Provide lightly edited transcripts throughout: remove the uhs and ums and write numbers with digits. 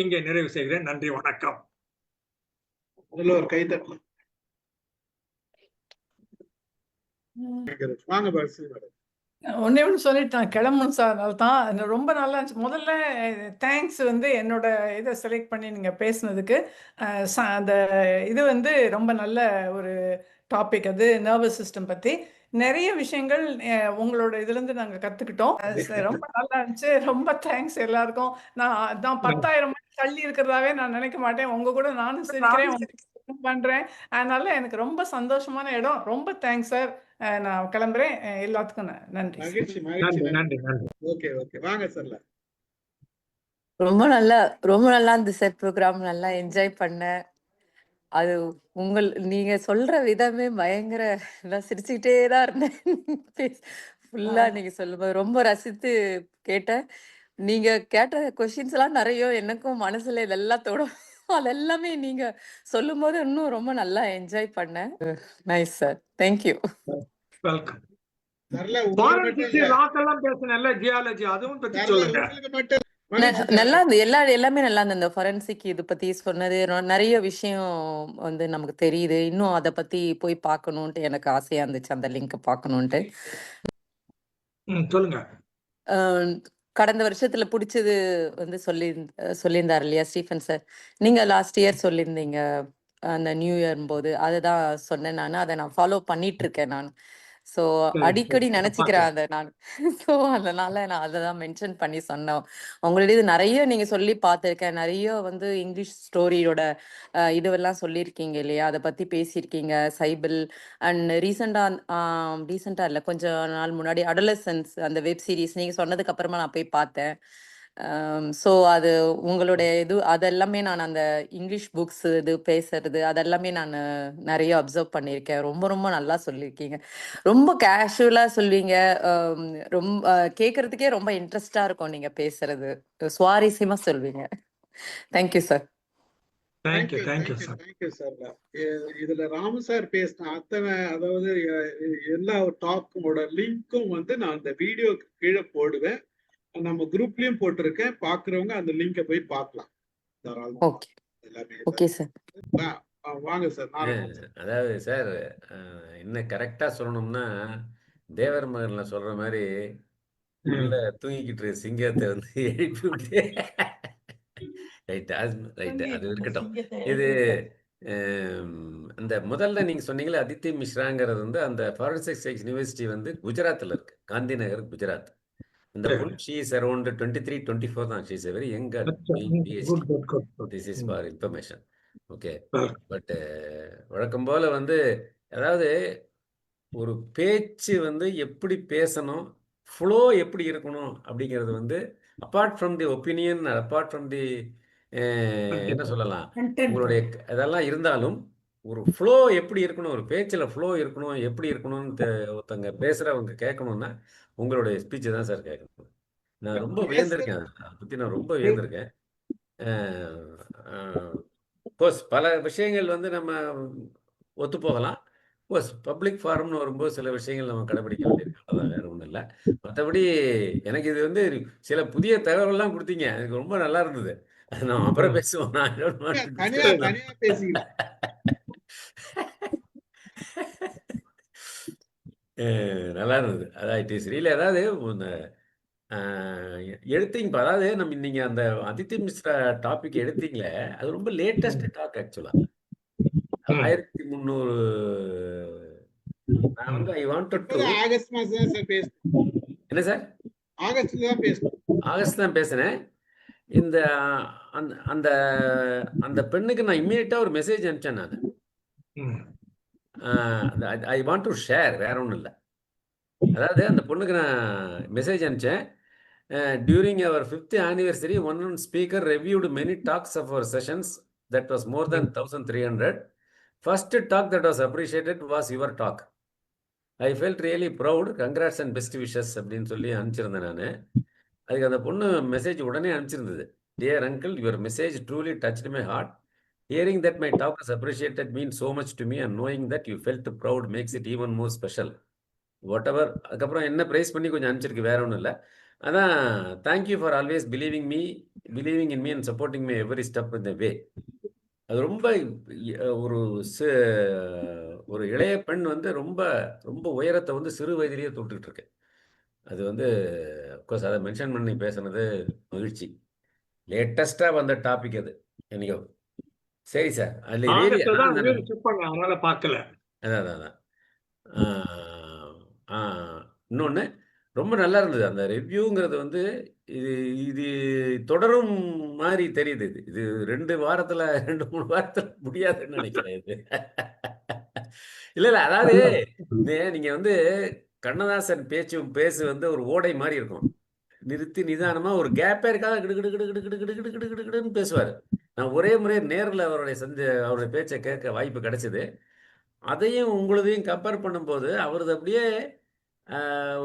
இங்கே நிறைவு செய்கிறேன். நன்றி, வணக்கம். ஒரு கை தட்டலாம். வாங்க பாரதி மேடம். ஒண்ணே ஒண்ணு சொல்லிட்டு நான் கிளம்பணும் சார். அதுதான் ரொம்ப நல்லா இருந்துச்சு. முதல்ல தேங்க்ஸ் என்னோட இதை செலக்ட் பண்ணி நீங்க பேசுனதுக்கு. அந்த இது ரொம்ப நல்ல ஒரு டாபிக். அது நர்வஸ் சிஸ்டம் பத்தி நிறைய விஷயங்கள் உங்களோட இதுலேருந்து நாங்கள் கற்றுக்கிட்டோம். ரொம்ப நல்லா இருந்துச்சு. ரொம்ப தேங்க்ஸ் எல்லாருக்கும். நான் 10,000 மணி தள்ளி இருக்கிறதாவே நான் நினைக்க மாட்டேன். உங்க கூட நானும் சிரிக்கிறேன் பண்றேன். அதனால எனக்கு ரொம்ப சந்தோஷமான இடம். ரொம்ப தேங்க்ஸ் சார். நான் கிளம்புறேன். எல்லாத்துக்கும் நன்றி. மகிழ்ச்சி. நன்றி. ஓகே ஓகே, வாங்க சார். ரொம்ப நல்லா இருந்துச்சு சார். ப்ரோக்ராம் நல்லா என்ஜாய் பண்ணேன். அது நீங்க சொல்ற விதமே பயங்கர, நான் சிரிச்சுக்கிட்டே தான் இருந்தேன். ஃபுல்லா நீங்க சொல்லும்போது ரொம்ப ரசித்து கேட்டேன். நீங்க கேட்ட கொஸ்டின்ஸ் எல்லாம் நிறைய எனக்கும் மனசுல இதெல்லாம் தோடும். அதெல்லாமே நீங்க சொல்லும் போது இன்னும் ரொம்ப நல்லா என்ஜாய் பண்ணேன். Nice sir. தேங்க்யூ. வெல்கம். நல்லா இருந்து எல்லாமே நல்லா இருந்து. இந்த ஃபொரென்சிக் இது பத்தி சொன்னது நிறைய விஷயம் நமக்கு தெரியுது. இன்னும் அதை பத்தி போய் பார்க்கணும்ட்டு எனக்கு ஆசையா இருந்துச்சு, அந்த லிங்க் பார்க்கணும்ட்டு. சொல்லுங்க. கடந்த வருஷத்துல பிடிச்சது சொல்லியிருந்தார் இல்லையா ஸ்டீஃபன் சார்? நீங்க லாஸ்ட் இயர் சொல்லியிருந்தீங்க அந்த நியூ இயர் போது. அதுதான் சொன்னேன் நான். அதை நான் ஃபாலோ பண்ணிட்டு இருக்கேன் நான். ஸோ அடிக்கடி நினைச்சுக்கிறேன் அதை நான். ஸோ அதனால நான் அதை தான் மென்ஷன் பண்ணி சொன்னேன். உங்களுடைய இது நிறைய நீங்க சொல்லி பார்த்துருக்கேன். நிறைய இங்கிலீஷ் ஸ்டோரியோட இதுவெல்லாம் சொல்லியிருக்கீங்க இல்லையா? அதை பத்தி பேசியிருக்கீங்க. சைபிள் அண்ட் ரீசெண்டா இல்லை, கொஞ்சம் நாள் முன்னாடி அடலசன்ஸ் அந்த வெப் சீரிஸ் நீங்க சொன்னதுக்கு அப்புறமா நான் போய் பார்த்தேன். ஸோ அது உங்களுடைய இது அதெல்லாமே நான் அந்த இங்கிலீஷ் புக்ஸ் இது பேசுறது அதெல்லாமே நான் நிறைய அப்சர்வ் பண்ணியிருக்கேன். ரொம்ப ரொம்ப நல்லா சொல்லியிருக்கீங்க. ரொம்ப கேஷுவலா சொல்வீங்க. ரொம்ப கேட்கறதுக்கே ரொம்ப இன்ட்ரெஸ்டா இருக்கும் நீங்க பேசுறது. சுவாரஸ்யமா சொல்வீங்க. Thank you sir. Thank you sir. இதுல ராமு சார் பேசின அத்தனை, அதாவது எல்லா டாக்கோட லிங்க்கும் நான் அந்த வீடியோக்கு கீழே போடுவேன். நம்ம குரூப்லயும் போட்டிருக்கேன். பாக்குறவங்க அந்த லிங்கை போய் பார்க்கலாம். Okay sir. வாங்க சார். அதாவது சார், இன்னும் கரெக்டா சொல்லணும்னா தேவர் மகன்ல சொல்ற மாதிரி உள்ள தூங்கிக்கிட்டு சிங்கத்தை எழுப்பி விட்டு ரைட் அது இருக்கட்டும். இது அந்த முதல்ல நீங்க சொன்னீங்களே அதித்தி மிஸ்ராங்கிறது அந்த ஃபாரன்சிக் சயின்ஸ் யூனிவர்சிட்டி குஜராத்ல இருக்கு, காந்தி நகர், குஜராத். இந்த பொண்ணு she is around 23, 24 தான். she is a very young girl. This is for information. Okay. But வழக்கம் போல அதாவது ஒரு பேச்சு எப்படி பேசணும், ஃப்ளோ எப்படி இருக்கணும் அப்படிங்கிறது apart from the opinion, apart from the என்ன சொல்லலாம், உங்களுடைய இதெல்லாம் இருந்தாலும் ஒரு ஃப்ளோ எப்படி இருக்கணும், ஒரு பேச்சில் ஃப்ளோ இருக்கணும், எப்படி இருக்கணும்னு ஒருத்தங்க பேசுகிறவங்க கேட்கணும்னா உங்களுடைய ஸ்பீச்சு தான் சார் கேட்கணும். நான் ரொம்ப வியந்திருக்கேன், அதை பற்றி நான் ரொம்ப வியந்திருக்கேன். கோர்ஸ் பல விஷயங்கள் நம்ம ஒத்து போகலாம். கோர்ஸ் பப்ளிக் ஃபாரம்னு வரும்போது சில விஷயங்கள் நம்ம கடைபிடிக்க வேண்டியிருக்கு. அதான், வேற ஒன்றும் இல்லை. மற்றபடி எனக்கு இது சில புதிய தகவல்லாம் கொடுத்தீங்க. எனக்கு ரொம்ப நல்லா இருந்தது. அது நம்ம அப்புறம் பேசுவோம். நல்லா இருந்தது. அதான் இட் இஸ் ரியலி, அதாவது எடுத்தீங்க. அதாவது நீங்க அந்த அதித்தி மிஸ்ரா டாபிக் எடுத்தீங்களே, அது ரொம்ப லேட்டஸ்ட் டாக் ஆக்சுவலா. 1300 நான் ஐ வாண்டட் டு ஆகஸ்ட் மாசம் தான் சார் பேசுறேன். என்ன சார்? ஆகஸ்ட் தான் பேசுனேன். இந்த அந்த அந்த பெண்ணுக்கு நான் இம்மீடியட்டா ஒரு மெசேஜ் அனுப்பிச்சேன் நான். ஐ வாண்ட் டு ஷேர், வேற ஒன்றும் இல்லை. அதாவது அந்த பொண்ணுக்கு நான் மெசேஜ் அனுப்பிச்சேன். டியூரிங் அவர் 5th anniversary, one speaker reviewed many talks of our sessions that was more than 1300. First talk that was appreciated was your talk. I felt really proud. Congrats and best wishes அப்படின்னு சொல்லி அனுப்பிச்சிருந்தேன் நான். அதுக்கு அந்த பொண்ணு message உடனே அனுப்பிச்சிருந்தது. Dear uncle, your message truly touched my heart. Hearing that my talk was appreciated means so much to me, and knowing that you felt proud makes it even more special. Whatever. அதுக்கப்புறம் என்ன price பண்ணி கொஞ்சம் அனுப்பிச்சிருக்கு, வேற ஒன்றும் இல்லை. அதான் thank you for always believing in me and supporting me every step in the way. அது ரொம்ப ஒரு ஒரு இளைய பெண் வந்து ரொம்ப ரொம்ப உயரத்தை வந்து சிறு வயதிலேயே தொட்டுக்கிட்டு இருக்கு. அது வந்து அஃப்கோர்ஸ் அதை மென்ஷன் பண்ணி பேசுனது மகிழ்ச்சி. லேட்டஸ்ட்டாக வந்த டாபிக் அது என்னையோ. சரி சார், அதில் ரியலி ஆகஸ்ட்ல தான் வீடு ஷிஃப்ட் பண்ணேன், அதனால பார்க்கல. அதான் அதான் இன்னொன்று ரொம்ப நல்லா இருந்தது அந்த ரிவ்யூங்கிறது வந்து இது இது தொடரும் மாதிரி தெரியுது. இது 2 வாரத்தில் 2-3 வாரத்தில் முடியாதுன்னு நினைக்கிறேன் இது. இல்லை இல்லை, அதாவது நீங்கள் வந்து கண்ணதாசன் பேசு வந்து ஒரு ஓடை மாதிரி இருக்கும். நிறுத்தி நிதானமாக ஒரு கேப்பே இருக்காத கிடு கிடு கிடு கிடு கிடு கிடு கிடு கிடு கிடு கிடுன்னு பேசுவார். நான் ஒரே முறை நேரில் அவருடைய பேச்சை கேட்க வாய்ப்பு கிடைச்சிது. அதையும் உங்களதையும் கம்பேர் பண்ணும்போது அவரது அப்படியே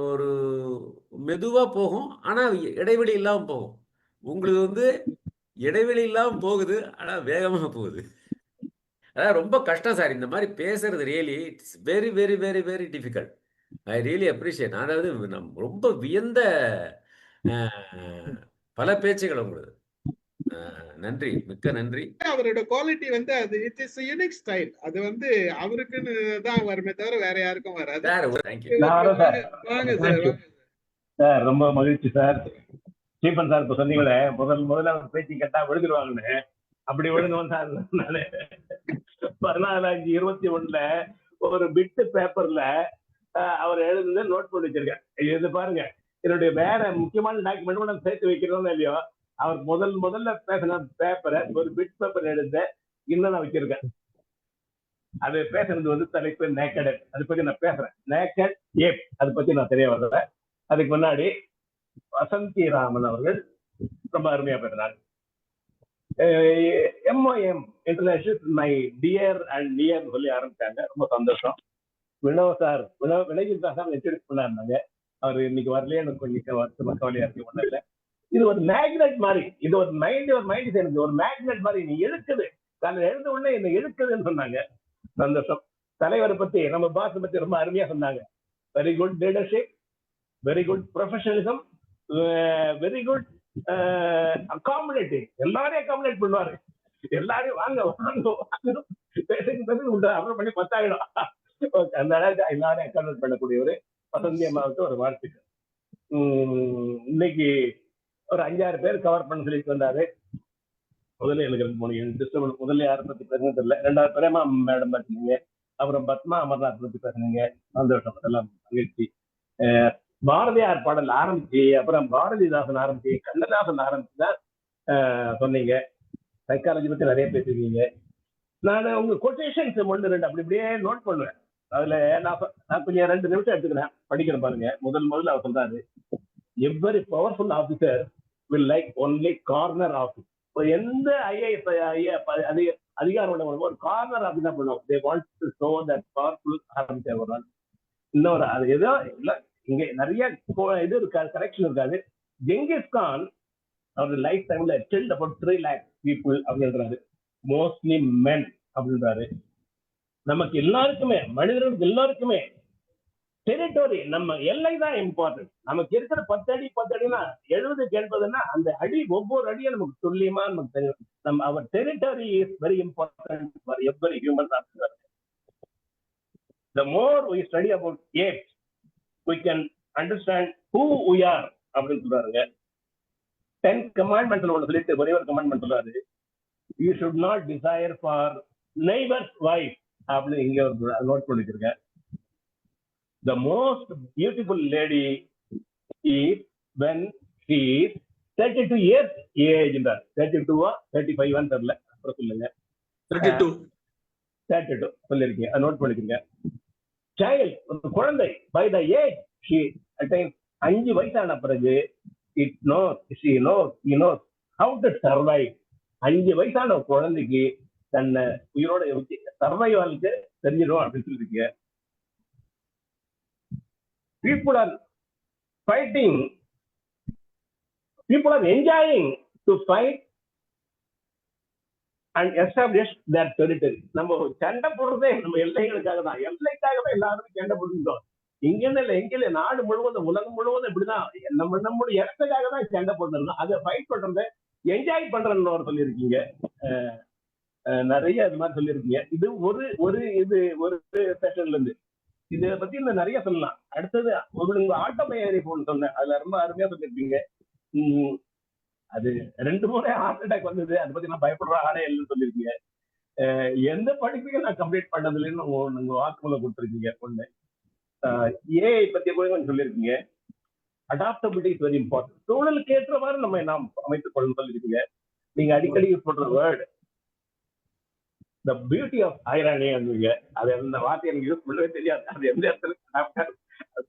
ஒரு மெதுவாக போகும், ஆனால் இடைவெளி இல்லாமல் போகும். உங்களுக்கு வந்து இடைவெளி இல்லாமல் போகுது, ஆனால் வேகமாக போகுது. அதாவது ரொம்ப கஷ்டம் சார் இந்த மாதிரி பேசுறது. Really it's very very very very difficult. I really appreciate. அதாவது ரொம்ப வியந்த பல பேச்சுகள் உங்களுக்கு. நன்றி, மிக்க நன்றி. அவரோட குவாலிட்டி வந்து அது இட் இஸ் யூனிக் ஸ்டைல். அது வந்து அவருக்குன்னு தான் வருமே தவிர வேற யாருக்கும் வராது. வாங்க சார். சார் ரொம்ப மகிழ்ச்சி சார். ஸ்டீபன் சார் இப்ப சொன்னீங்களே முதல்ல பேச்சு கேட்டா விழுந்துருவாங்கன்னு, அப்படி விழுந்தவன் சார் நானு 14/5/21 ஒரு பிட்டு பேப்பர்ல அவர் எழுதுனது நோட் பண்ணி வச்சிருக்கேன். இது பாருங்க, என்னுடைய வேற முக்கியமான டாக்குமெண்ட் நான் சேர்த்து வைக்கிறோம் இல்லையோ, அவர் முதல்ல பேசின பேப்பரை ஒரு பிட் பேப்பர் எழுத இன்னும் நான் வச்சிருக்கேன். அது பேசுறது வந்து தலைப்பு நேக்கட். அதை பத்தி நான் பேசுறேன். நேக்கட் ஏப் அதை பத்தி நான் தெரிய வர்றேன். அதுக்கு முன்னாடி வசந்தி ராமன் அவர்கள் ரொம்ப அருமையா பேசுறாங்க. MOM international my dear and near சொல்லி ஆரம்பிச்சாங்க. ரொம்ப சந்தோஷம். வினோஜித் சார் இன்ட்ரோடியூஸ் பண்ணாருந்தாங்க. அவர் இன்னைக்கு வரலையே, எனக்கு கொஞ்சம் வருத்தமா கவலையா இருக்கு. ஒன்றும் இல்லை, இது ஒரு மேக்னெட் மாதிரி. இது ஒரு மைண்ட் எனக்கு ஒரு மேக்னெட் மாதிரி நீ இழுக்குது. நான் எழுத உடனே என்ன இழுக்குதுன்னு சொன்னாங்க. சந்தோஷம். தலைவரை பத்தி நம்ம பாஸ் பத்தி ரொம்ப அருமையா சொன்னாங்க. Very good leadership, very good professionalism, very good accommodating. எல்லாரையும் அகாமடேட் பண்ணுவாரு. எல்லாரையும் வாங்க அப்புறம் பண்ணி 10 ஆயிடும். அந்த அளவுக்கு எல்லாரையும் அகாமடேட் பண்ணக்கூடியவர். வசந்தி அம்மாவுக்கு ஒரு வாழ்த்துக்கள். இன்னைக்கு ஒரு 5-6 பேர் கவர் பண்ண சொல்லிட்டு வந்தாரு. முதல்ல எனக்கு 2-3 முதல்ல யாரை பத்தி பேசுறது தெரியல. 2வது பிரேமா மேடம் பேசுனீங்க, அப்புறம் பத்மா அமர்நாத் பத்தி பேசுனீங்க. சந்தோஷம், எல்லாம் மகிழ்ச்சி. பாரதியார் பாடல் ஆரம்பிச்சு, அப்புறம் பாரதிதாசன் ஆரம்பிச்சு, கண்ணதாசன் ஆரம்பிச்சுதான் சொன்னீங்க. சைக்காலஜி பத்தி நிறைய பேசுவீங்க. நான் உங்க கொட்டேஷன்ஸ் 1-2 அப்படி இப்படியே நோட் பண்ணுவேன். அதுல நான் கொஞ்சம் 2 நிமிஷம் எடுத்துக்கிறேன், படிக்கிறேன் பாருங்க. முதல்ல அவர் சொல்றாரு, every powerful officer will like only corner office. எந்த IAS அதிகாரம் உள்ளவங்க ஒரு கார்னர் ஆஃபீஸ் தான் பண்ணுவோம். They want to show that powerful ஆரம்பிச்சார் ஒரு நாள். இன்னொரு அது ஏதோ இல்லை, இங்க நிறைய இது இருக்காது, கரெக்ஷன் இருக்காது. ஜெங்கிஸ் கான் அவர் லைஃப் டைம்ல கில்ட் அபவுட் 3 lakh people அப்படின்றாரு. மோஸ்ட்லி மென் அப்படின்றாரு. நமக்கு எல்லாருக்குமே, மனிதர்களுக்கு எல்லாருக்குமே டெரிட்டோரி, நம்ம எல்லை தான் இம்பார்ட்டன்ட். நமக்கு இருக்கிற 10 அடினா 70-80ன்னா அந்த அடி, ஒவ்வொரு அடியும் நமக்கு துல்லியமா நமக்கு தெரியும். நம்ம அவர் territory is very important for every human. The more we study about apes, we can understand who we are அப்படின்னு சொல்றாருங்க. 10 commandments ஒன்று சொல்லிட்டு ஒரே ஒரு கமாண்ட்மெண்ட் சொல்றாரு, you should not desire for neighbor's wife அப்படின்னு இங்க ஒரு நோட் பண்ணிருக்கேன். The most beautiful lady is when she is 32 years age. 32 35 தெரியல, அப்புறம் சொல்லுங்க. 32 சொல்லிருக்கீங்க, நோட் பண்ணிருக்கீங்க. Child, குழந்தை, by the age she attains 5 வயசான பிறகு she knows how to survive. 5 வயசான குழந்தைக்கு தன்னை உயிரோட சர்வைவாலுக்கு தெரிஞ்சிடும் அப்படின்னு சொல்லிருக்கீங்க. People are fighting, people are enjoying to fight and establish their territory. நம்ம சண்டை போடுறதே நம்ம எல்லைகளுக்காக தான். எல்லைக்காகவே எல்லாரும் சண்டை போட்டுட்டோம். இங்கன்னு இல்ல, எங்க இல்ல, நாடு முழுவதும், உலகம் முழுவதும் இப்படிதான். நம்மளுடைய இடத்துக்காக தான் சண்டை போட்டுருக்கோம். அதை ஃபைட் பண்றத என்ஜாய் பண்றேன்னு ஒரு சொல்லியிருக்கீங்க. நிறைய இது மாதிரி சொல்லியிருக்கீங்க. இது ஒரு செஷன்ல இருந்து இதை பத்தி இன்னும் நிறைய சொல்லலாம். அடுத்தது உங்க ஆட்டோபயோகிராஃபி போன் சொன்னேன், அதுல ரொம்ப அருமையா சொல்லியிருக்கீங்க. அது 2 முறை ஹார்ட் அட்டாக் வந்தது, அதை பத்தி நான் பயப்படுற ஆளே இல்லைன்னு சொல்லியிருக்கீங்க. எந்த படிப்பையும் நான் கம்ப்ளீட் பண்ணது இல்லைன்னு உங்க வாக்குமூலம் கொடுத்துருக்கீங்க. ஒண்ணு ஏஐ பத்தி கூட கொஞ்சம் சொல்லியிருக்கீங்க. Adaptability is very important. சூழலுக்கு ஏற்றவாறு நாம் அமைத்துக் கொள்ளணும் சொல்லியிருக்கீங்க. நீங்க அடிக்கடி யூஸ் பண்ற வேர்டு த பியூட்டி ஆஃப் ஐரானி அப்படிங்க. அது அந்த வார்த்தை எனக்கு யூஸ் பண்ணவே தெரியாது. அது எந்த இடத்துல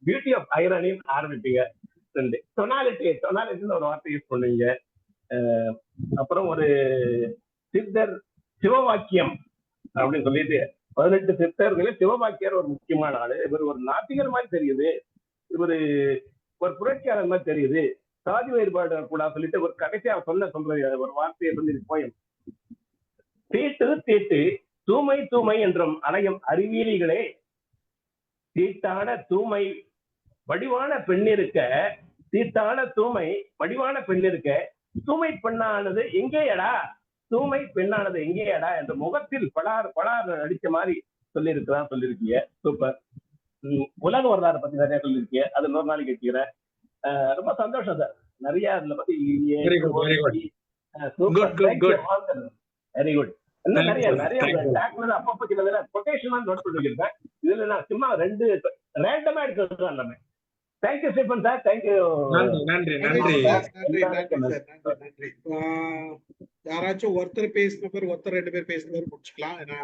பியூட்டி ஆஃப் ஐரானின்னு ஆரம்பிப்பீங்க. டொனாலிட்டின்னு ஒரு வார்த்தை யூஸ் பண்ணுவீங்க. அப்புறம் ஒரு சித்தர் சிவவாக்கியம் அப்படின்னு சொல்லிட்டு 18 சித்தர்களே சிவவாக்கியர் ஒரு முக்கியமான ஆளு. இவர் ஒரு நாத்திகர் மாதிரி தெரியுது, இவர் ஒரு புரட்சியாளர் மாதிரி தெரியுது. சாதி வேறுபாடு கூட சொல்லிட்டு ஒரு கடைசியா சொல்ற ஒரு வார்த்தையை சொல்லி போயும், தீட்டு தீட்டு தூமை தூமை என்றும் அணையும் அறிவியலிகளே, தீட்டான தூமை வடிவான பெண்ணிருக்க, தீட்டான தூமை வடிவான பெண்ணிருக்க, தூமை பெண்ணானது எங்கேயடா, தூமை பெண்ணானது எங்கேயடா என்ற முகத்தில் பலார் அடிச்ச மாதிரி சொல்லியிருக்கீங்க. சூப்பர். உலக வரலாறு பத்தி நிறைய சொல்லியிருக்கீங்க, அது இன்னொரு நாளைக்கு கேட்கிறேன். ரொம்ப சந்தோஷம் சார். நிறைய அதுல பத்தி வெரி குட். இன்னும் நிறைய அப்பப்போ சில கொட்டேஷன் நோட் பண்ணி வச்சிருக்கேன். இதுல நான் சும்மா 2 ரேண்டமா எடுக்கிறது எல்லாமே. Thank you Stephen sir. தேங்க்யூ. நன்றி. யாராச்சும் ஒருத்தர் பேசின பேர், ஒருத்தர் 2 பேர் பேசின பேர் முடிச்சுக்கலாம். ஏன்னா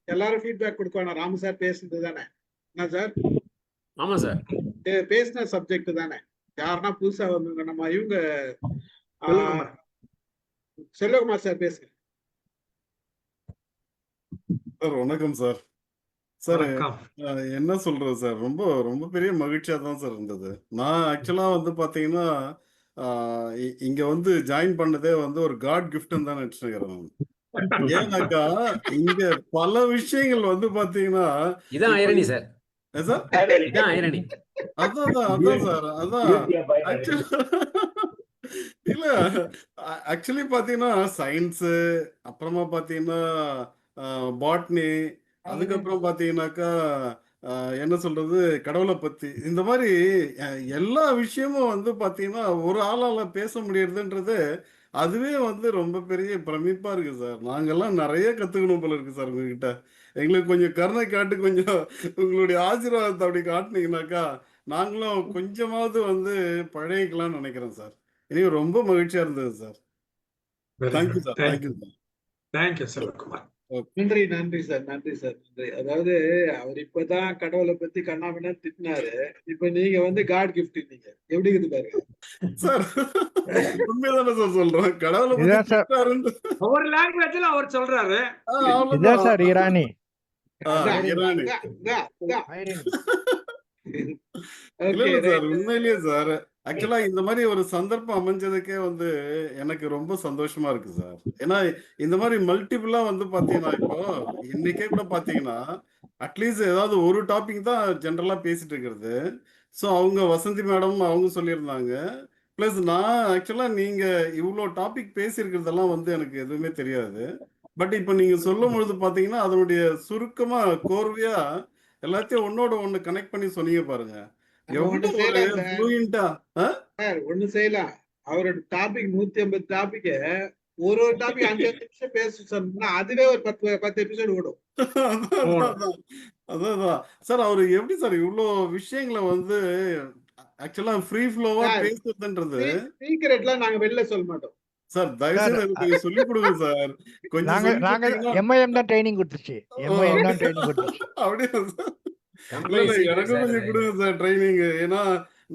எல்லாரும் ஃபீட்பேக் கொடுக்கணும். ராமு சார் பேசுனது தானே என்ன சார்? ஆமா சார், பேசின சப்ஜெக்ட் தானே. யாருன்னா புதுசா வந்தாங்க, நம்ம இவங்க செல்வகுமார் சார் பேசுங்க சார். வணக்கம் சார். சார் என்ன சொல்றது சார், ரொம்ப ரொம்ப பெரிய மகிழ்ச்சியா தான் சார் இருந்தது. நான் ஆக்சுவலா வந்து பாத்தீங்கன்னா இங்க வந்து ஜாயின் பண்ணதே வந்து ஒரு காட் கிஃப்ட்னு தான் நினைச்சுக்கிறேன். ஏன்னாக்கா இங்க பல விஷயங்கள் வந்து பாத்தீங்கன்னா இதான் ஐரணி சார். சார் இதான் ஐரணி. அதான் சார், அதான் இல்ல ஆக்சுவலி பாத்தீங்கன்னா சயின்ஸ், அப்புறமா பாத்தீங்கன்னா பாட்னி, அதுக்கப்புறம் பாத்தீங்கன்னாக்கா என்ன சொல்றது, கடவுளை பத்தி, இந்த மாதிரி எல்லா விஷயமும் வந்து பாத்தீங்கன்னா ஒரு ஆளால பேச முடியறதுன்றது அதுவே வந்து ரொம்ப பெரிய பிரமிப்பா இருக்கு சார். நாங்கெல்லாம் நிறைய கத்துக்கணும் போல இருக்கு சார் உங்ககிட்ட. எங்களுக்கு கொஞ்சம் கருணை காட்டு, கொஞ்சம் உங்களுடைய ஆசீர்வாதத்தை அப்படி காட்டுனீங்கன்னாக்கா நாங்களும் கொஞ்சமாவது வந்து பழகிக்கலாம்னு நினைக்கிறேன் சார். எனக்கு ரொம்ப மகிழ்ச்சியா இருந்தது sir. Thank you sir. Thank you Selvakumar. நன்றி சார். நன்றி. அதாவது அவர் இப்பதான் கடவுளை பத்தி கண்ணாமண்ணா திட்டினாரு, இப்ப நீங்க வந்து காட் கிஃப்ட் நீங்க எப்படி இருக்குது பாருங்க சார். உண்மைதானே சார் சொல்றேன், கடவுளை அவர் லாங்குவேஜ்ல அவர் சொல்றாரு. சார் இரானி. இல்ல சார், உண்மையிலேயே சார் ஆக்சுவலா இந்த மாதிரி ஒரு சந்தர்ப்பம் அமைஞ்சதுக்கே வந்து எனக்கு ரொம்ப சந்தோஷமா இருக்கு சார். ஏன்னா இந்த மாதிரி மல்டிபிளா வந்து பாத்தீங்கன்னா இப்போ இன்னைக்கே கூட பாத்தீங்கன்னா அட்லீஸ்ட் ஏதாவது ஒரு டாபிக் தான் ஜென்ரலா பேசிட்டு இருக்கிறது. ஸோ அவங்க வசந்தி மேடம் அவங்க சொல்லியிருந்தாங்க. பிளஸ் நான் ஆக்சுவலா நீங்க இவ்வளோ டாபிக் பேசியிருக்கிறதெல்லாம் வந்து எனக்கு எதுவுமே தெரியாது. பட் இப்போ நீங்க சொல்லும் பொழுது பாத்தீங்கன்னா அதனுடைய சுருக்கமா கோர்வையா எல்லாத்தையும் ஒன்னோட ஒண்ணு கனெக்ட் பண்ணி சொன்னீங்க பாருங்க. ஒண்ணு செய்யலாம். அவரோட டாபிக் 150 டாபிக், ஒரு டாபிக் 5 நிமிஷம் பேச சொன்னா அதுவே ஒரு 10 எபிசோடு ஓடும். அதான் சார், அவரு எப்படி சார் இவ்வளோ விஷயங்களை வந்து ஆக்சுவலா ஃப்ரீ ஃப்ளோவா பேசுறதுன்றது சீக்கிரட்லாம் நாங்க வெளில சொல்ல மாட்டோம் சார். தயவுசெய்து கொஞ்சம் சொல்லி கொடுங்க சார். கொஞ்சம் எம்ஐஎம் தான் ட்ரைனிங் கொடுத்துச்சு. அப்படியே எனக்கும் கொஞ்சம் கொடுங்க சார் ட்ரைனிங். ஏன்னா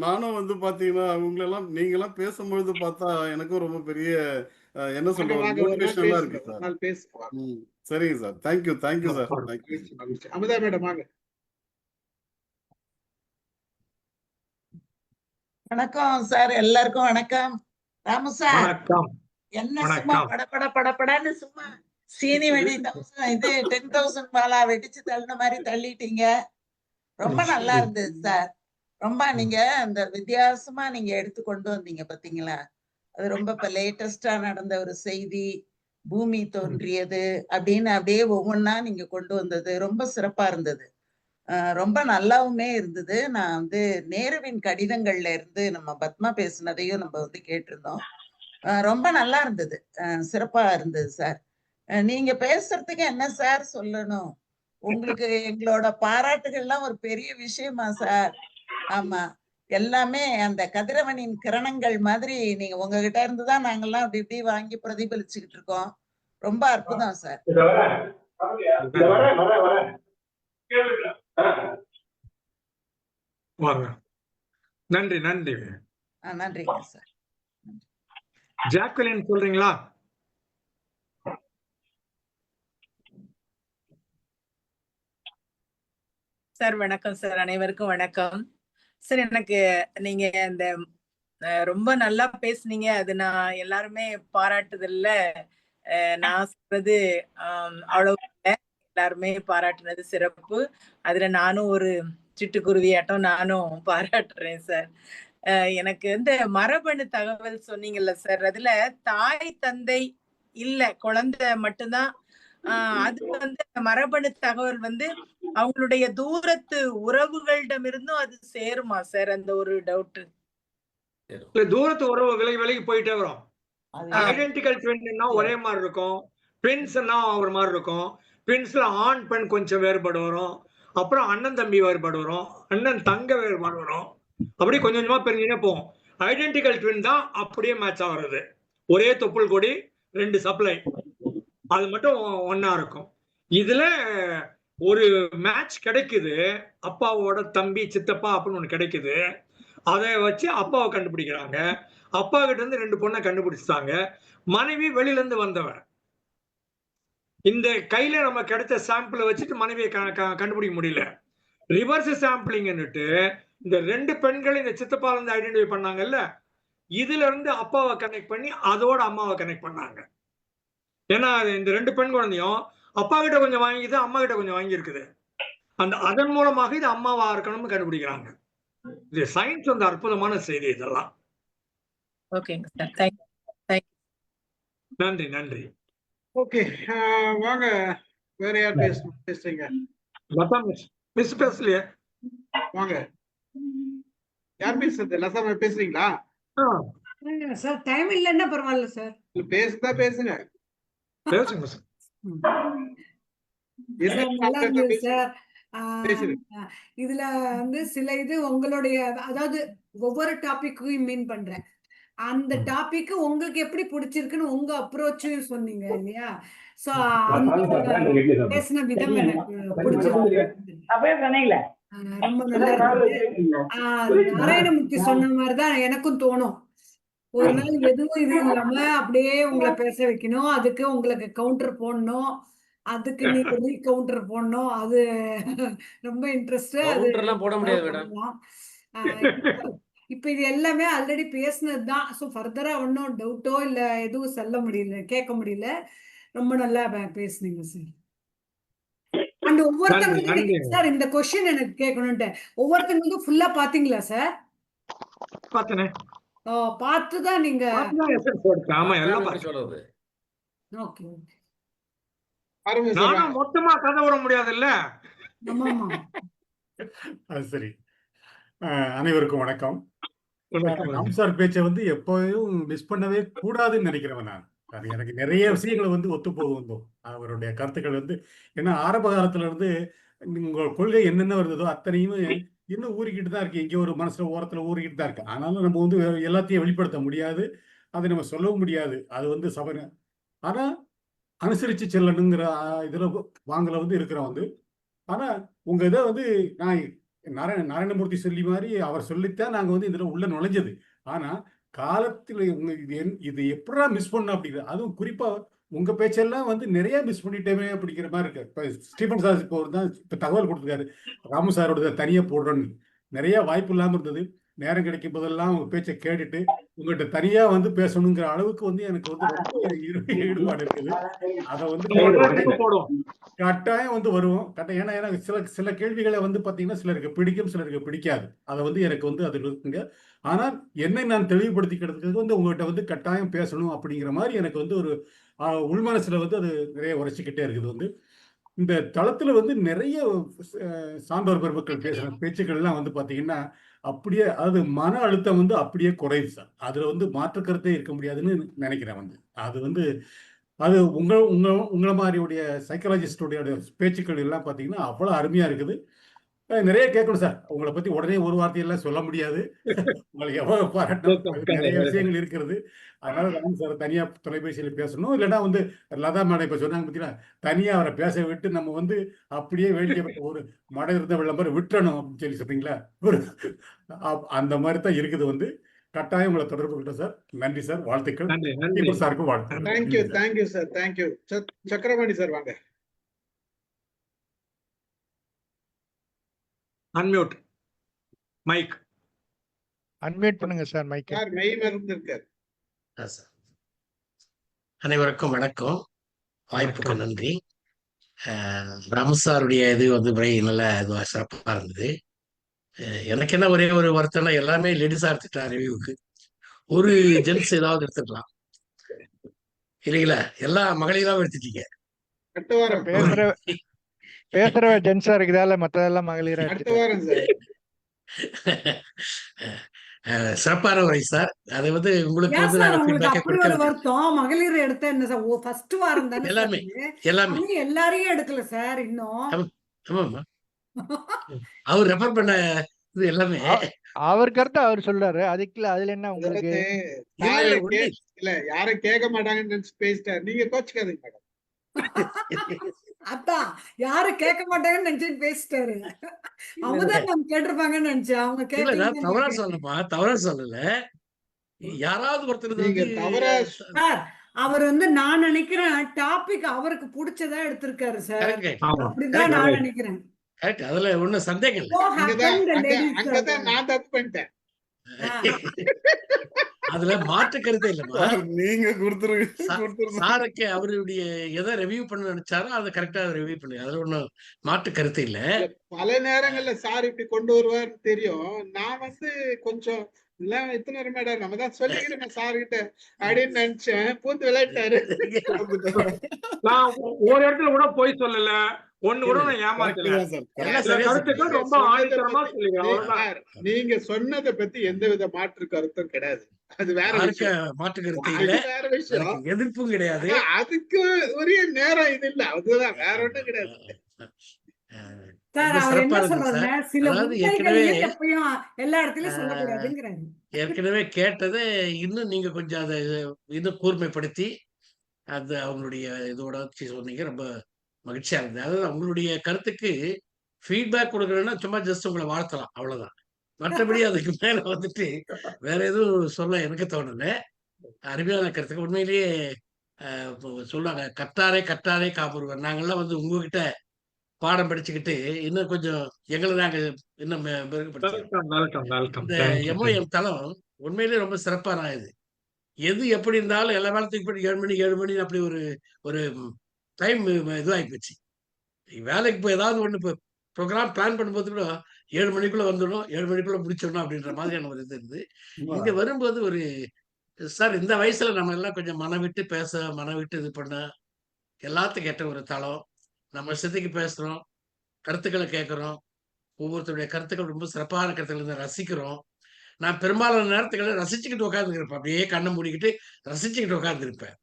நானும் வந்து பாத்தீங்கன்னா நீங்க எல்லாம் பேசும்பொழுது பார்த்தா எனக்கும் ரொம்ப பெரிய என்ன சொல்றது மோட்டிவேஷனலா இருக்கு சார். சரிங்க sir. Thank you sir. Amudha madam வாங்க. வணக்கம் சார், எல்லாருக்கும் வணக்கம். ராமு சார் வணக்கம். என்ன சும்மா படப்படன்னு சும்மா சீனி வெடி 10,000 10,000 பாலா வெடிச்சு தள்ளின மாதிரி தள்ளிட்டீங்க. ரொம்ப நல்லா இருந்தது சார். ரொம்ப நீங்க அந்த வித்தியாசமா நீங்க எடுத்து கொண்டு வந்தீங்க பாத்தீங்களா? அது ரொம்ப இப்ப லேட்டஸ்டா நடந்த ஒரு செய்தி, பூமி தோன்றியது அப்படின்னு அப்படியே ஒவ்வொன்னா நீங்க கொண்டு வந்தது ரொம்ப சிறப்பா இருந்தது. ரொம்ப நல்லாவுமே இருந்தது. நான் வந்து நேருவின் கடிதங்கள்ல இருந்து நம்ம பத்மா பேசுனதையும் நம்ம வந்து கேட்டிருந்தோம். ரொம்ப நல்லா இருந்தது. சிறப்பா இருந்தது சார். நீங்க பேசுறதுக்கு என்ன சார் சொல்லணும்? உங்களுக்கு எங்களோட பாராட்டுகள்லாம் ஒரு பெரிய விஷயமா சார்? ஆமா. எல்லாமே அந்த கதிரவனின் கிரணங்கள் மாதிரி நீங்க உங்ககிட்ட இருந்து தான் நாங்கெல்லாம் அப்படி இப்படி வாங்கி பிரதிபலிச்சுக்கிட்டு இருக்கோம். ரொம்ப அற்புதம் சார். வாங்க. நன்றி நன்றி. நன்றிங்க சார். ஜாக்குலின் சொல்றீங்களா? சார் வணக்கம் சார். அனைவருக்கும் வணக்கம் சார். எனக்கு நீங்க இந்த ரொம்ப நல்லா பேசுனீங்க. அது நான் எல்லாருமே பாராட்டுதல்ல நான் சொல்றது அவ்வளவு எல்லாருமே பாராட்டுனது சிறப்பு. அதுல நானும் ஒரு சிட்டுக்குருவியாட்டம் நானும் பாராட்டுறேன் சார். எனக்கு இந்த மரபணு தகவல் சொன்னீங்கல்ல சார், அதுல தாய் தந்தை இல்ல குழந்தை மட்டும்தான் அது வந்து மரபணு தகவல் வந்து அவங்களுடைய தூரத்து உறவுகளிடமிருந்தும் அது சேருமா சார்? அந்த ஒரு டவுட். தூரத்து உறவு விலகி போயிட்டே வரும். ஐடென்டிக்கல் ட்வின்னா ஒரே மாதிரி இருக்கும். ட்வின்ஸ்னா ஒரு மாதிரி இருக்கும். ட்வின்ஸ்ல ஆண் பெண் கொஞ்சம் வேறுபாடு வரும். அப்புறம் அண்ணன் தம்பி வேறுபாடு வரும். அண்ணன் தங்க வேறுபாடு வரும். அப்படியே கொஞ்சம் கொஞ்சமா பெருங்கினே போகும். ஐடென்டிக்கல் ட்வின் தான் அப்படியே மேட்ச் ஆகுறது. ஒரே தொப்புள் கொடி 2 சப்ளை, அது மட்டும் ஒன்னா இருக்கும். இதுல ஒரு மேட்ச் கிடைக்குது, அப்பாவோட தம்பி சித்தப்பா அப்படின்னு ஒண்ணு கிடைக்குது. அதை வச்சு அப்பாவை கண்டுபிடிக்கிறாங்க. அப்பா கிட்ட இருந்து 2 பொண்ணை கண்டுபிடிச்சாங்க. மனைவி வெளியில இருந்து வந்தவன். இந்த கையில நம்ம கிடைச்ச சாம்பிளை வச்சுட்டு மனைவியை கண்டுபிடிக்க முடியல. ரிவர்ஸ் சாம்பிளிங்னுட்டு இந்த 2 பெண்களை இந்த சித்தப்பா இருந்து ஐடென்டிஃபை பண்ணாங்கல்ல, இதுல இருந்து அப்பாவை கனெக்ட் பண்ணி அதோட அம்மாவை கனெக்ட் பண்ணாங்க. ஏன்னா இந்த 2 பெண் குழந்தையும் அப்பா கிட்ட கொஞ்சம் வாங்கிது, அம்மா கிட்ட கொஞ்சம் வாங்கி இருக்குது. அதன் மூலமாக இது அம்மாவா இருக்கணும்னு கண்டுபிடிக்கிறாங்க. இது சயின்ஸ் வந்து அற்புதமான செய்தி இதெல்லாம். ஓகேங்க சார். தேங்க்யூ. நன்றி நன்றி. ஓகே, வாங்க. வேற யார் பேசுறீங்க? லதா மிஸ் பேசலையே. வாங்க. யார் பேசுறது? லதா பேசுறீங்களா? சார் டைம் இல்லைன்னா பரவாயில்ல சார். பேசுங்க பேசுங்க சார். நல்லா இருந்தது சார். இதுல வந்து சில இது உங்களுடைய, அதாவது ஒவ்வொரு டாபிக்கும் மீன் பண்றேன். அந்த டாபிக் உங்களுக்கு எப்படி பிடிச்சிருக்குன்னு உங்க அப்ரோச்சும் சொன்னீங்க இல்லையா? சோ பேசின விதம் எனக்கு பிடிச்சிருக்கு. ரொம்ப நல்லா இருக்கு. நாராயணமூர்த்தி சொன்ன மாதிரிதான் எனக்கும் தோணும். ஒரு நாள் எதுவும் இது இல்லாம அப்படியே உங்களை பேச வைக்கணும், அதுக்கு உங்களுக்கு கவுண்டர் போடணும், அதுக்கு நீங்க ரீகவுண்டர் போடணும். அது ரொம்ப இன்ட்ரெஸ்ட். அது போட முடியாது மேடம். இப்ப இது எல்லாமே ஆல்ரெடி பேசினதுதான். ஸோ ஃபர்தரா ஒன்றும் டவுட்டோ இல்ல எதுவும் சொல்ல முடியல, கேட்க முடியல. ரொம்ப நல்லா பேசுனீங்க சார். அண்ட் ஒவ்வொருத்தவங்க சார் இந்த கொஸ்டின் எனக்கு கேட்கணும்ட்டு ஒவ்வொருத்தங்க வந்து ஃபுல்லா பாத்தீங்களா சார்? பார்த்தனே. பார்த்துதான் நீங்க. ஆமா எல்லாம் சொல்றது. Okay okay. நானும் மொத்தமா கதை விட முடியாது இல்ல. சரி. அனைவருக்கும் வணக்கம். ராம் சார் பேச்சை வந்து எப்பவும் மிஸ் பண்ணவே கூடாதுன்னு நினைக்கிறவன் நான். அது எனக்கு நிறைய விஷயங்களை வந்து ஒத்து போகும் அவருடைய கருத்துக்கள் வந்து. ஏன்னா ஆரம்ப காலத்துல இருந்து உங்க கொள்கை என்னென்ன வருதோ அத்தனையுமே இன்னும் ஊறிக்கிட்டு தான் இருக்கு. இங்கே ஒரு மனசுல ஓரத்துல ஊறிக்கிட்டு தான் இருக்கு. ஆனாலும் நம்ம வந்து எல்லாத்தையும் வெளிப்படுத்த முடியாது, அதை நம்ம சொல்லவும் முடியாது. அது வந்து சபை. ஆனா அனுசரிச்சு செல்லணுங்கிற இதுல வாங்கல வந்து இருக்கிறோம் வந்து. ஆனா உங்க இதை வந்து நான் நாராயணமூர்த்தி சொல்லி மாதிரி அவர் சொல்லித்தான் நாங்க வந்து இதுல உள்ள நுழைஞ்சது. ஆனா காலத்துல இது எப்படா மிஸ் பண்ண அப்படிங்கிறது, அதுவும் குறிப்பா உங்க பேச்செல்லாம் வந்து நிறைய மிஸ் பண்ணிட்டேமே அப்படிங்கிற மாதிரி இருக்கு. இப்ப ஸ்டீபன் சார் இப்போ தான் இப்ப தகவல் கொடுத்துருக்காரு, ராமு சாரோட தனியா போடுறோன்னு. நிறைய வாய்ப்பு இல்லாம இருந்தது. நேரம் கிடைக்கும் போதெல்லாம் உங்க பேச்சை கேட்டுட்டு உங்கள்கிட்ட தனியா வந்து பேசணுங்கிற அளவுக்கு வந்து எனக்கு வந்து ரொம்ப ஈடுபாடு இருக்குது. அதை வந்து கட்டாயம் வந்து வருவோம். கட்டாயம். ஏன்னா எனக்கு சில கேள்விகளை வந்து பாத்தீங்கன்னா சிலருக்கு பிடிக்கும், சிலருக்கு பிடிக்காது. அதை வந்து எனக்கு வந்து அது இருக்குங்க. ஆனால் என்னை நான் தெளிவுபடுத்திக்கிறதுக்கு வந்து உங்கள்கிட்ட வந்து கட்டாயம் பேசணும் அப்படிங்கிற மாதிரி எனக்கு வந்து ஒரு உள்மனசுல வந்து அது நிறைய உரைச்சிக்கிட்டே இருக்குது. வந்து இந்த தளத்துல வந்து நிறைய சான்றோர் பெருமக்கள் பேசுற பேச்சுக்கள்லாம் வந்து பாத்தீங்கன்னா அப்படியே அது மன அழுத்தம் வந்து அப்படியே குறையுது சார். அதுல வந்து மாற்று கருத்தே இருக்க முடியாதுன்னு நினைக்கிறேன். வந்து அது வந்து அது உங்களை மாதிரியுடைய சைக்காலஜிஸ்டுடைய பேச்சுக்கள் எல்லாம் பாத்தீங்கன்னா அவ்வளவு அருமையா இருக்குது. நிறைய கேட்கணும் சார். உங்களை பத்தி உடனே ஒரு வார்த்தையெல்லாம் சொல்ல முடியாது. உங்களை எவ்வளவு பாராட்டணும், நிறைய விஷயங்கள் இருக்கிறது. அதனால ராம் சார் தனியா தொலைபேசியில பேசணும். இல்லைன்னா வந்து லதா மேடம் இப்ப சொன்னாங்க பார்த்தீங்கன்னா, தனியா அவரை பேச விட்டு நம்ம வந்து அப்படியே வேடிக்கை ஒரு மழை இருந்த விளம்பரம் விட்டுறணும் அப்படின்னு சொல்லி சொல்றீங்களா? ஒரு அந்த மாதிரி தான் இருக்குது. வந்து கட்டாயம் உங்களை தொடர்பு கொண்டோம் சார். நன்றி சார், வாழ்த்துக்கள். தீபக் சாருக்கும் வாழ்த்துக்கள். Thank you sir, thank you. Chakrapani sir வாங்க. Unmute mic. அன்மியூட் பண்ணுங்க சார் மைக். சார் மெய் மறந்து இருக்கார். அனைவருக்கும் வணக்கம். வாய்ப்புக்கு நன்றி. ராமசாருடைய இது வந்து நல்ல இதுவா சிறப்பா இருந்தது. எனக்கு என்ன ஒரே ஒரு வருத்தம்னா எல்லாமே லேடிஸா எடுத்துட்டா ரிவ்யூக்கு. ஒரு ஜென்ஸ் ஏதாவது எடுத்துக்கலாம் இல்லைங்களா? எல்லா மகளிராவும் எடுத்துட்டீங்க. பேசுற ஜென்ஸா இருக்குதால மத்ததெல்லாம் மகளிரா. சிறப்பான உரை சார். அது வந்து உங்களுக்கு வந்து அப்படி ஒரு வருத்தம் மகளிர் எடுத்த என்ன சார்? ஃபர்ஸ்ட் வாரம் தானே எல்லாமே எல்லாரையும் எடுக்கல சார் இன்னும். ஆமாமா, அவர் ரெஃபர் பண்ண இது எல்லாமே அவர் கருத்து அவர் சொல்றாரு. அதுக்குள்ள அதுல என்ன உங்களுக்கு இல்ல யாரும் கேட்க மாட்டாங்கன்னு நினைச்சு பேசிட்டாரு. நீங்க கோச்சுக்காதீங்க மேடம். அதான் யாரும் கேட்க மாட்டாங்கன்னு நினைச்சு பேசிட்டாரு. அவங்கதான் நம்ம கேட்டிருப்பாங்கன்னு நினைச்சேன். அவங்க கேட்கல. தவறா சொல்லமா, தவறா சொல்லல. யாராவது ஒருத்தர் சார் அவர் வந்து நான் நினைக்கிறேன் டாபிக் அவருக்கு பிடிச்சதா எடுத்திருக்காரு சார். அப்படிதான் நான் நினைக்கிறேன். அதுல ஒண்ணும் சந்தேகம் இல்லை. அங்கதான் நான் தப்பு பண்ணிட்டேன். அதுல மாற்று கருத்தே இல்லமா. நீங்க சாருக்கு அவருடைய எதை ரிவ்யூ பண்ண நினைச்சாரோ அதை கரெக்டா ரிவ்யூ பண்ணி அதுல ஒண்ணும் மாற்று கருத்து இல்ல. பல நேரங்கள்ல சார் இப்படி கொண்டு வருவார் தெரியும். நான் வந்து கொஞ்சம் இல்ல இத்தனை மேடம் நம்ம தான் சொல்லிக்கிறேன் சார் கிட்ட அப்படின்னு நினைச்சேன். பூந்து விளையாட்டாரு. நான் ஒரு இடத்துல கூட போய் சொல்லல, ஒண்ணு கூட நான் ஏமாத்தல. ரொம்ப ஆணித்தரமா சொல்லுங்க. நீங்க சொன்னதை பத்தி எந்த வித மாற்று கருத்தும் கிடையாது. அது வேற மாற்று கருத்து இல்ல, வேற விஷயம். எதிர்ப்பும் கிடையாது. அதுக்கு உரிய நேரம் இது இல்ல, அதுதான் வேற ஒண்ணும் கிடையாது. ஏற்கனவே கேட்டதை இன்னும் நீங்க கொஞ்சம் அதை இன்னும் கூர்மைப்படுத்தி அது அவங்களுடைய இதோட சொன்னீங்க. ரொம்ப மகிழ்ச்சியா இருந்தது. அதாவது அவங்களுடைய கருத்துக்கு ஃபீட்பேக் கொடுக்கணும்னா சும்மா ஜஸ்ட் உங்களை வாழ்த்தலாம், அவ்வளவுதான். மற்றபடி அதுக்கு மேல வந்துட்டு வேற எதுவும் சொல்ல எனக்கு தோணல. அருமையான கருத்துக்கு உண்மையிலேயே சொல்லுவாங்க, கட்டாரே கட்டாரே காப்புருவார். நாங்கெல்லாம் வந்து உங்ககிட்ட பாடம் படிச்சுக்கிட்டு இன்னும் கொஞ்சம் எங்களை நாங்க இன்னும் இந்த எம்ஓஎம் தளம் உண்மையிலேயே ரொம்ப சிறப்பான இது. எது எப்படி இருந்தாலும் எல்லா வேலைத்துக்கு போய் 7 மணி அப்படி ஒரு டைம் இதுவாகி போச்சு. வேலைக்கு போய் ஏதாவது ஒண்ணு இப்போ ப்ரோக்ராம் பிளான் பண்ணும்போது கூட 7 மணிக்குள்ள வந்துடும், 7 மணிக்குள்ள முடிச்சிடணும் அப்படின்ற மாதிரியான ஒரு இது இருந்து இங்க வரும்போது ஒரு சார் இந்த வயசுல நம்ம எல்லாம் கொஞ்சம் மனம் விட்டு பேச, மனம் விட்டு இது பண்ண எல்லாத்துக்கும் கேட்ட ஒரு தளம். நம்ம இஷ்டத்துக்கு பேசுறோம், கருத்துக்களை கேட்கிறோம். ஒவ்வொருத்தருடைய கருத்துக்கள் ரொம்ப சிறப்பான கருத்துக்கள் ரசிக்கிறோம். நான் பெரும்பாலான நேரத்துக்களை ரசிச்சுக்கிட்டு உட்காந்துருப்பேன். அப்படியே கண்ணை மூடிக்கிட்டு ரசிச்சுக்கிட்டு உட்காந்துருப்பேன்.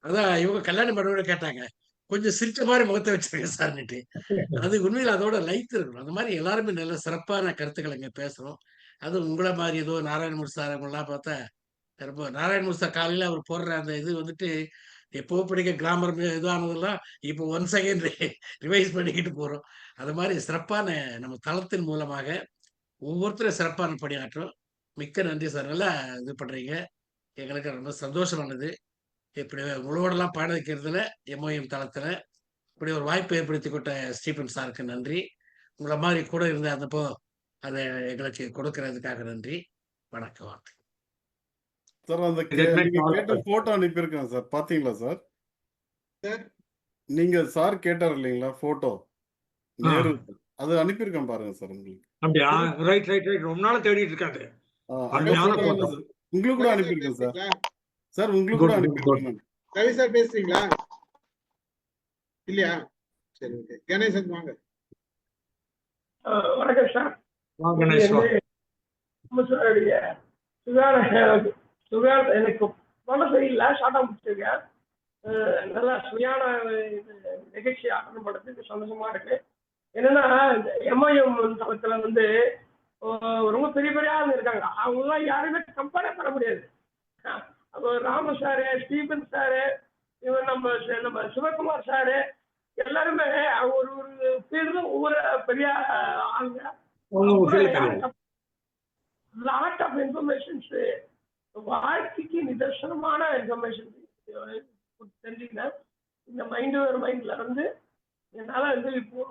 அதான் இவங்க கல்யாணம் பண்ணோட கேட்டாங்க, கொஞ்சம் சிரிச்ச மாதிரி முகத்தை வச்சிருக்க சார்ன்னுட்டு. அது உண்மையில் அதோட லைட் இருக்கணும். அந்த மாதிரி எல்லாருமே நல்ல சிறப்பான கருத்துக்களை இங்க பேசுறோம். அது உங்களை மாதிரி ஏதோ நாராயணமூர்த்தி சார் அவங்கெல்லாம் பார்த்தா ரொம்ப நாராயணமூர்த்தி சார் காலையில அவர் போடுற அந்த இது வந்துட்டு எப்போ படிக்க கிராமர் இதானதெல்லாம் இப்போ ஒன்ஸ் அகைன் ரிவைஸ் பண்ணிக்கிட்டு போறோம். அது மாதிரி சிறப்பான நம்ம தளத்தின் மூலமாக ஒவ்வொருத்தரும் சிறப்பான பணியாற்றும். மிக்க நன்றி சார். நல்லா இது பண்றீங்க, எங்களுக்கு ரொம்ப சந்தோஷமானது. இப்படி உங்களோடலாம் பாட வைக்கிறதுல எம்ஓஎம் தளத்துல இப்படி ஒரு வாய்ப்பு ஏற்படுத்தி கொண்ட ஸ்டீபன் சாருக்கு நன்றி. உங்களை மாதிரி கூட இருந்த அந்தப்போ அதை எங்களுக்கு கொடுக்கறதுக்காக நன்றி. வணக்க வார்த்தை. சார் அந்த நீங்க கேட்ட போட்டோ அனுப்பியிருக்கேன் சார், பாத்தீங்களா சார்? நீங்க சார் கேட்டார் இல்லைங்களா போட்டோ நேரு, அது அனுப்பியிருக்கேன் பாருங்க சார் உங்களுக்கு. அப்படியா? Right right right. ரொம்ப நாள் தேடிட்டு இருக்காது. உங்களுக்கு கூட அனுப்பியிருக்கேன் சார். சார் உங்களுக்கு கூட அனுப்பியிருக்கேன். ரவி சார் பேசுறீங்களா? இல்லையா? சரி, ஓகே. கணேசன் வாங்க. வணக்கம் சார். சுகார் எனக்கு பண்ண சரியில்லை, ஷார்ட்டா முடிச்சிருக்கேன். நல்லா சுயான நிகழ்ச்சி அட்டன் பண்ணுறதுக்கு சந்தோஷமா இருக்கு. என்னன்னா இந்த எம்ஐஎம் தளத்துல வந்து ரொம்ப பெரிய பெரிய ஆளுங்க இருக்காங்க, அவங்களாம் யாருமே கம்பேரே பண்ண முடியாது. அப்போ ராம சாரு, ஸ்டீபன் சாரு, இவன் நம்ம சிவகுமார் சாரு, எல்லாருமே ஒரு ஒரு ஃபீல்டு ஒவ்வொரு பெரிய ஆளுங்க. லாட் ஆஃப் இன்ஃபர்மேஷன்ஸ், வாழ்க்கைக்கு நிதர்சனமான இன்ஃபர்மேஷன் தெரிஞ்சுக்கிட்டேன். இந்த மைண்ட்ல இருந்து என்னால வந்து இப்போ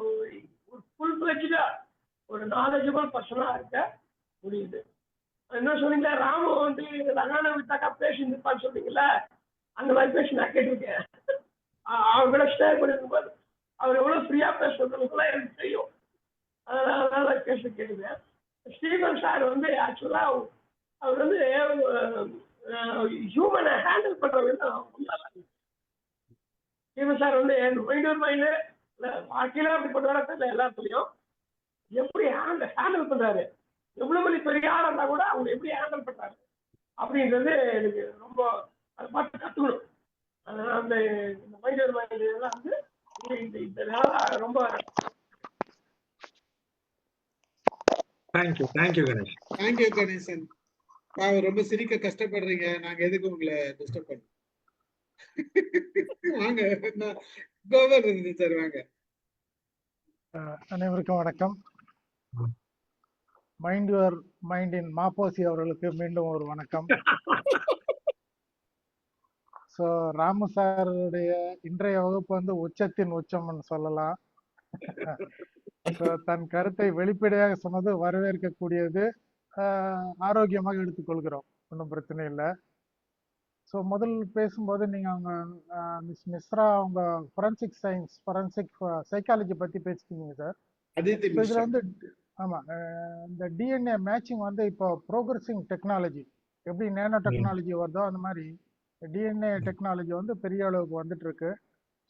ஒரு ஃபுல் ஃபிளெஜ்டா ஒரு நாலேஜபிள் பர்சனா இருக்க முடியுது. என்ன சொன்னீங்களா, ராமு வந்து ரகான விட்டாக்கா பேசி நிற்பான்னு சொன்னீங்கல்ல, அந்த மாதிரி பேசி நான் கேட்டிருக்கேன். அவர் கூட ஷேர் பண்ணிருக்கும் அவர் எவ்வளவு ஃப்ரீயா பேசுறதுலாம் எனக்கு தெரியும். அதனால பேச கேட்டுக்கேன். ஸ்டீபன் சார் வந்து ஆக்சுவலா அவர் வந்து ஹியூமனை ஹேண்டில் பண்ற விதம் ஸ்டீபன் சார் வந்து மைண்டு வாழ்க்கையில அப்படி பண்ணுவாரா தெரியல, எல்லாத்துலயும் எப்படி ஹேண்டில் பண்றாரு, எவ்வளவு மணி பெரிய ஆளா இருந்தா கூட அவங்க எப்படி ஹேண்டில் பண்றாரு அப்படின்றது எனக்கு ரொம்ப அதை பார்த்து கத்துக்கணும். அதனால அந்த மைண்டு எல்லாம் வந்து இந்த ரொம்ப தேங்க்யூ கணேஷ். தேங்க்யூ கணேசன். ரொம்ப சிரிக்க கஷ்டப்படுறீங்க, நாங்க எதுக்கு உங்களை டிஸ்டர்ப் பண்ணோம்? வாங்க கோவர் இருந்து சார், வாங்க. அனைவருக்கும் வணக்கம். மைண்ட் யுவர் மைண்டின் மாப்போசி அவர்களுக்கு மீண்டும் ஒரு வணக்கம். ஸோ ராமு சாருடைய இன்றைய வகுப்பு வந்து உச்சத்தின் உச்சம்னு சொல்லலாம். ஸோ தன் கருத்தை வெளிப்படையாக சொன்னது வரவேற்கக்கூடியது, ஆரோக்கியமாக எடுத்துக்கொள்கிறோம், ஒன்றும் பிரச்சனை இல்லை. ஸோ முதல் பேசும்போது நீங்கள் அவங்க மிஸ் மிஸ்ரா அவங்க ஃபொரன்சிக் சயின்ஸ், ஃபொரன்சிக் சைக்காலஜி பற்றி பேசிட்டீங்க சார். இதில் வந்து ஆமாம், இந்த டிஎன்ஏ மேட்சிங் வந்து இப்போ ப்ரோக்ரஸிங் டெக்னாலஜி, எப்படி நேனோ டெக்னாலஜி வருதோ அந்த மாதிரி டிஎன்ஏ டெக்னாலஜி வந்து பெரிய அளவுக்கு வந்துட்டு இருக்கு.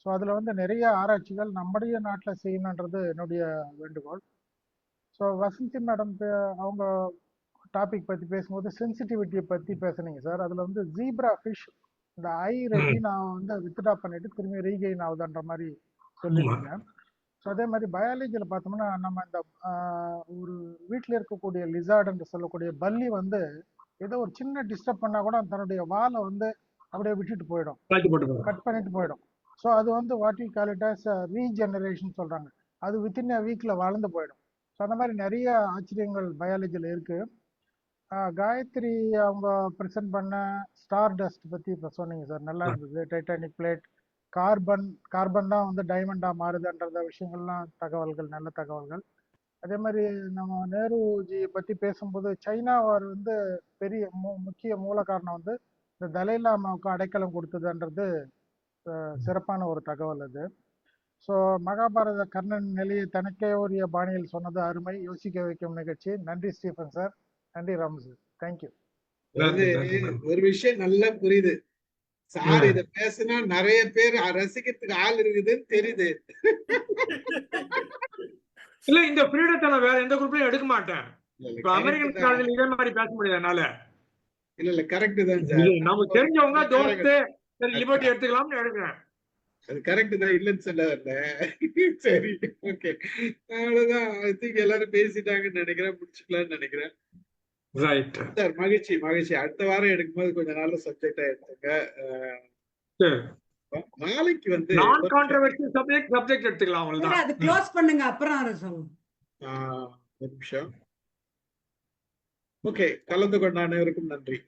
ஸோ அதில் வந்து நிறைய ஆராய்ச்சிகள் நம்முடைய நாட்டில் செய்யணுன்றது என்னுடைய வேண்டுகோள். ஸோ வசந்தி மேடம் அவங்க டாபிக் பற்றி பேசும்போது சென்சிட்டிவிட்டியை பற்றி பேசுனீங்க சார். அதில் வந்து ஜீப்ரா ஃபிஷ் இந்த ஐ ரெட்டினா வந்து வித்ட்ரா பண்ணிட்டு திரும்பி ரீகெயின் ஆகுதுன்ற மாதிரி சொல்லியிருக்கீங்க. ஸோ அதே மாதிரி பயாலஜியில் பார்த்தோம்னா நம்ம இந்த ஒரு வீட்டில் இருக்கக்கூடிய லிசார்ட் என்று சொல்லக்கூடிய பல்லி வந்து ஏதோ ஒரு சின்ன டிஸ்டர்ப் பண்ணால் கூட தன்னுடைய வாலை வந்து அப்படியே விட்டுட்டு போயிடும், கட் பண்ணிட்டு போயிடும். ஸோ அது வந்து what you call it as regeneration சொல்கிறாங்க, அது வித்தின் அ வீக்கில் வளர்ந்து போயிடும். ஸோ அந்த மாதிரி நிறைய ஆச்சரியங்கள் பயாலஜியில் இருக்குது. காயத்ரி அவங்க ப்ரெசென்ட் பண்ண ஸ்டார் டஸ்ட் பற்றி இப்போ சொன்னீங்க சார், நல்லா இருந்தது. டைட்டானிக் பிளேட், கார்பன் தான் வந்து டைமண்டாக மாறுதுன்ற விஷயங்கள்லாம் தகவல்கள், நல்ல தகவல்கள். அதே மாதிரி நம்ம நேருஜியை பற்றி பேசும்போது சைனாவார் வந்து பெரிய முக்கிய மூல காரணம் வந்து இந்த தலைலாமாவுக்கு அடைக்கலம் கொடுத்ததுன்றது சிறப்பான ஒரு தகவல் அது. ஸோ மகாபாரத கர்ணன் நிலையை தனக்கே உரிய பாணியில் சொன்னது அருமை, யோசிக்க வைக்கும் நிகழ்ச்சி. நன்றி ஸ்டீஃபன் சார், நன்றி ராமு சார், தேங்க்யூ. ஒரு விஷயம் நல்லா புரியுது சார், இத பேசினா நிறைய பேர் ரசிக்கிறதுக்கு ஆள் இருக்குதுன்னு தெரியுது. இல்ல இந்த ஃப்ரீடத்தை நான் வேற எந்த குரூப்லயும் எடுக்க மாட்டேன். இப்ப அமெரிக்கன் காலேஜ்ல இதே மாதிரி பேச முடியாது என்னால. இல்ல கரெக்ட் தான் சார், நமக்கு தெரிஞ்சவங்க தோஸ்து லிபர்ட்டி எடுத்துக்கலாம்னு எடுக்கிறேன். அது கரெக்ட் தான், இல்லன்னு சொல்ல வரல. சரி, ஓகே, அவ்வளவுதான். ஐ திங்க் எல்லாரும் பேசிட்டாங்கன்னு நினைக்கிறேன், முடிச்சுக்கலாம்னு நினைக்கிறேன். ரைட் சார், மகிழ்ச்சி மகிழ்ச்சி. அடுத்த வாரம் எடுக்கும்போது கொஞ்சம் நல்ல சப்ஜெக்டா எடுத்துங்க. நாளைக்கு வந்து நான் கான்ட்ரோவர்ஷியல் சப்ஜெக்ட் எடுத்துக்கலாம், அவ்வளவுதான். அது க்ளோஸ் பண்ணுங்க, அப்புறம் சொல்லுங்க. ஒரு நிமிஷம். ஓகே, கலந்து கொண்ட அனைவருக்கும் நன்றி.